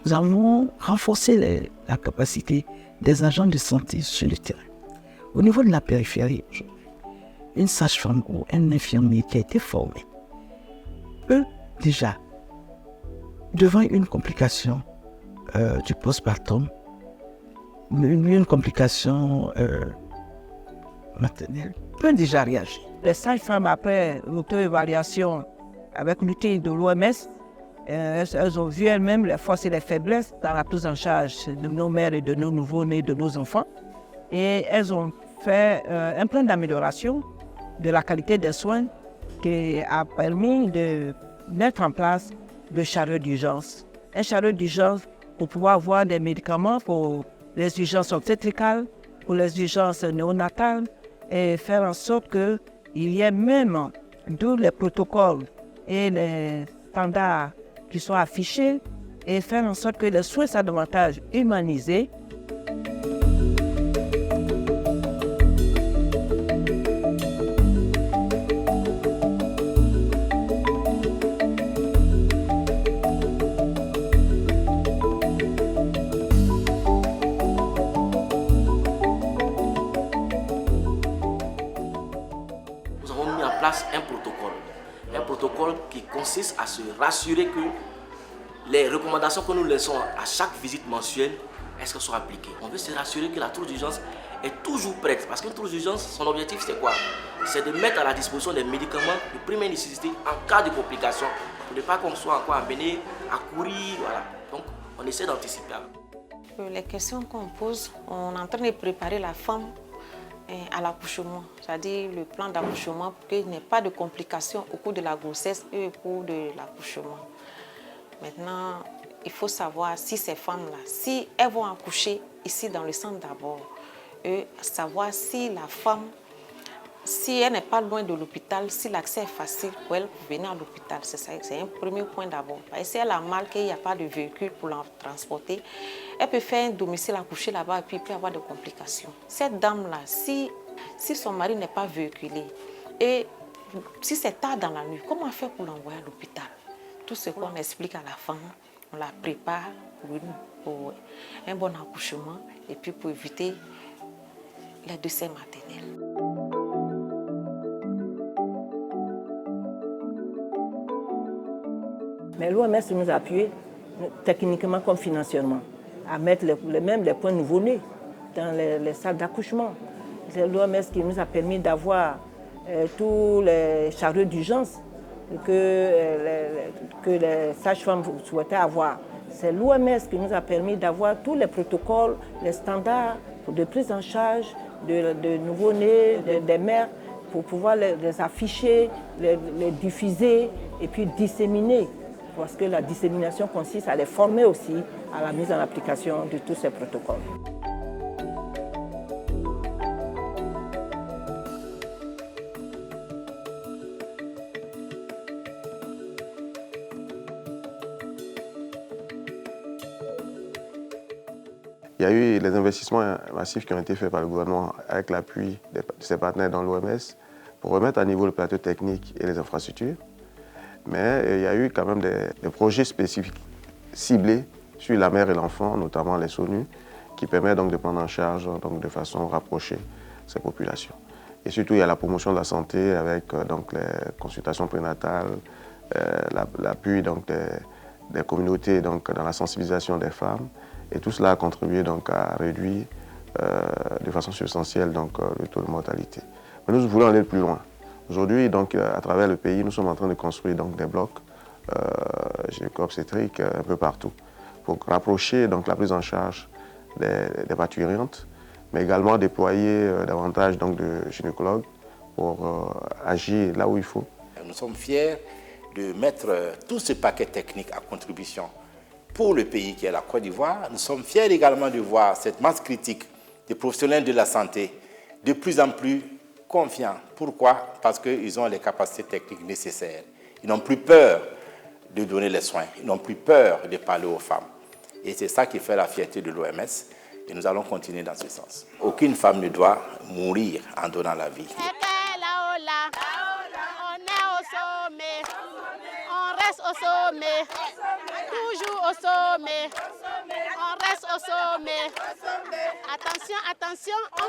nous avons renforcé la capacité des agents de santé sur le terrain. Au niveau de la périphérie, une sage-femme ou un infirmier qui a été formé peut déjà, devant une complication du postpartum, une complication maternelle, peut déjà réagir. Les sages-femmes, après l'auto-évaluation avec l'outil de l'OMS, elles ont vu elles-mêmes les forces et les faiblesses dans la prise en charge de nos mères et de nos nouveau-nés, de nos enfants. Et elles ont fait un plan d'amélioration de la qualité des soins qui a permis de mettre en place le chariot d'urgence. Un chariot d'urgence pour pouvoir avoir des médicaments pour les urgences obstétricales, pour les urgences néonatales, et faire en sorte qu'il y ait même tous les protocoles et les standards qui soient affichés et faire en sorte que les soins soient davantage humanisés. Un protocole qui consiste à se rassurer que les recommandations que nous laissons à chaque visite mensuelle, est-ce qu'elles sont appliquées. On veut se rassurer que la trousse d'urgence est toujours prête, parce qu'une trousse d'urgence, son objectif c'est quoi? C'est de mettre à la disposition des médicaments de première nécessité en cas de complications, pour ne pas qu'on soit encore amené à courir, voilà. Donc on essaie d'anticiper. Les questions qu'on pose, on est en train de préparer la femme à l'accouchement, c'est-à-dire le plan d'accouchement pour qu'il n'y ait pas de complications au cours de la grossesse et au cours de l'accouchement. Maintenant, il faut savoir si ces femmes-là, si elles vont accoucher ici dans le centre d'abord, et savoir si la femme, si elle n'est pas loin de l'hôpital, si l'accès est facile pour elle pour venir à l'hôpital. C'est un premier point d'abord. Si elle a mal, qu'il n'y a pas de véhicule pour la transporter, elle peut faire un domicile accoucher là-bas et puis il peut y avoir des complications. Cette dame-là, si son mari n'est pas véhiculé et si c'est tard dans la nuit, comment faire pour l'envoyer à l'hôpital? Tout ce qu'on explique à la femme, on la prépare pour un bon accouchement et puis pour éviter les décès maternels. Mais l'OMS nous a appuyés, techniquement comme financièrement, à mettre même les points nouveau-nés dans les salles d'accouchement. C'est l'OMS qui nous a permis d'avoir tous les chariots d'urgence que les sages-femmes souhaitaient avoir. C'est l'OMS qui nous a permis d'avoir tous les protocoles, les standards de prise en charge de nouveau-nés, des mères, pour pouvoir les afficher, les diffuser et puis disséminer. Parce que la dissémination consiste à les former aussi à la mise en application de tous ces protocoles. Il y a eu les investissements massifs qui ont été faits par le gouvernement avec l'appui de ses partenaires dans l'OMS pour remettre à niveau le plateau technique et les infrastructures. Mais il y a eu quand même des projets spécifiques ciblés sur la mère et l'enfant, notamment les SONU, qui permettent donc de prendre en charge donc, de façon rapprochée ces populations. Et surtout, il y a la promotion de la santé avec donc, les consultations prénatales, l'appui donc, des communautés donc, dans la sensibilisation des femmes. Et tout cela a contribué donc, à réduire de façon substantielle donc, le taux de mortalité. Mais nous voulons aller plus loin. Aujourd'hui, donc, à travers le pays, nous sommes en train de construire donc, des blocs gynéco-obstétriques un peu partout pour rapprocher donc, la prise en charge des parturientes, mais également déployer davantage donc, de gynécologues pour agir là où il faut. Nous sommes fiers de mettre tout ce paquet technique à contribution pour le pays qui est la Côte d'Ivoire. Nous sommes fiers également de voir cette masse critique des professionnels de la santé de plus en plus confiants. Pourquoi? Parce qu'ils ont les capacités techniques nécessaires. Ils n'ont plus peur de donner les soins. Ils n'ont plus peur de parler aux femmes. Et c'est ça qui fait la fierté de l'OMS. Et nous allons continuer dans ce sens. Aucune femme ne doit mourir en donnant la vie. On est au sommet. On reste au sommet. Toujours au sommet. On reste au sommet. Attention, attention.